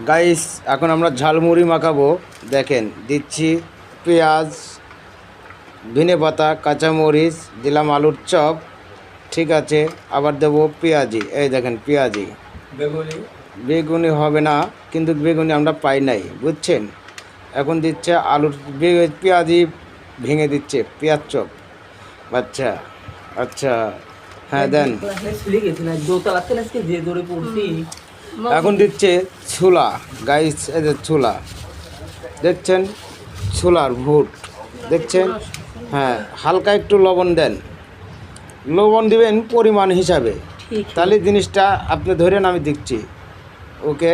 Guys এখন আমরা ঝালমুড়ি মাখাবো। দেখেন দিচ্ছি পেঁয়াজ, ধনেপাতা, কাঁচামরিচ, দিলাম আলুর চপ, ঠিক আছে। আবার দেবো পেঁয়াজি, এই দেখেন পেঁয়াজি। বেগুনি হবে না, কিন্তু বেগুনি আমরা পাই নাই, বুঝছেন। এখন দিচ্ছে আলুর পেঁয়াজি ভেঙে দিচ্ছে, পেঁয়াজ চপ। আচ্ছা আচ্ছা, হ্যাঁ দেন। এখন দিচ্ছে ছোলা গাইস, এই যে ছোলা দেখছেন, ছোলার ভুট দেখছেন। হ্যাঁ, হালকা একটু লবণ দেন, লবণ দিবেন পরিমাণ হিসাবে, তাহলে জিনিসটা আপনি ধরেন, আমি দিচ্ছি। ওকে,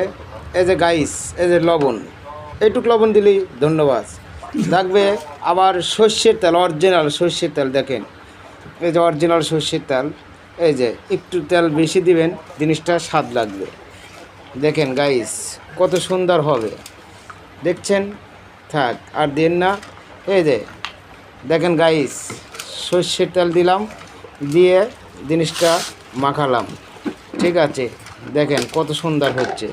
এই যে গাইস, এই যে লবণ, এইটুক লবণ দিলেই ধন্যবাদ থাকবে। আবার সর্ষের তেল, অরিজিনাল সর্ষের তেল, দেখেন এই যে অরিজিনাল সর্ষের তেল। এই যে একটু তেল বেশি দিবেন, জিনিসটা স্বাদ লাগবে। দেখেন গাইস কত সুন্দর হবে, দেখছেন। থাক আর দেন না। এই যে দেখেন গাইস, সর্ষের তেল দিলাম, দিয়ে জিনিসটা মাখালাম, ঠিক আছে। দেখেন কত সুন্দর হচ্ছে,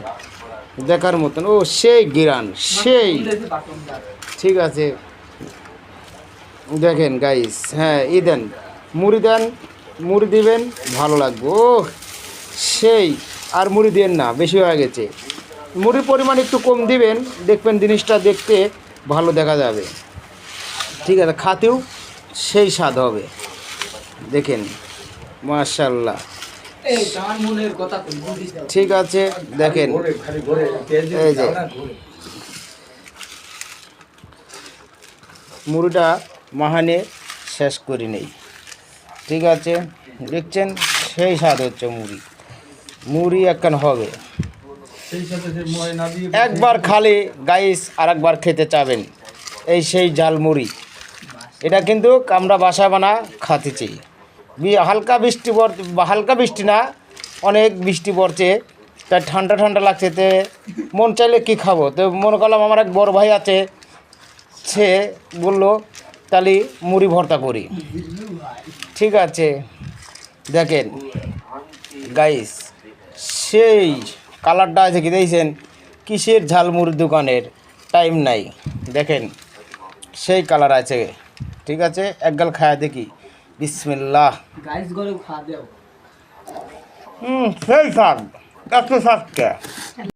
দেখার মতন। ও সেই গিরান, সেই, ঠিক আছে। দেখেন গাইস, হ্যাঁ দেন, মুড়ি দেন, মুড়ি দিবেন, ভালো লাগবে। ও সেই, আর মুড়ি দেন না, বেশি হয়ে গেছে। মুড়ির পরিমাণ একটু কম দিবেন, দেখবেন জিনিসটা দেখতে ভালো দেখা যাবে, ঠিক আছে। খাতেও সেই স্বাদ হবে, দেখেন মাশাআল্লাহ, ঠিক আছে। দেখেন এই যে মুড়িটা মাহানে শেষ করি নেই, ঠিক আছে। দেখছেন সেই স্বাদ হচ্ছে মুড়ি, মুড়ি একখান হবে। একবার খালি গাইস আর একবার খেতে চাবেন, এই সেই ঝালমুড়ি। এটা কিন্তু আমরা বাসা বানা খাতেছি। হালকা বৃষ্টি হালকা বৃষ্টি না, অনেক বৃষ্টি পড়ছে, তাই ঠান্ডা ঠান্ডা লাগছে। তে মন চাইলে কি খাবো, তো মনে করলাম আমার এক বড় ভাই আছে, সে বললো তাহলে মুড়ি ভর্তা করি, ঠিক আছে। দেখেন গাইস, সেই কালারটা আছে কি দেখছেন, কিসের ঝালমুড়ির দোকানের টাইম নাই, দেখেন সেই কালার আছে, ঠিক আছে। এক গাল খায়া দেখি, বিসমিল্লাহ। সেই স্বাদ, এত স্বাদ কে।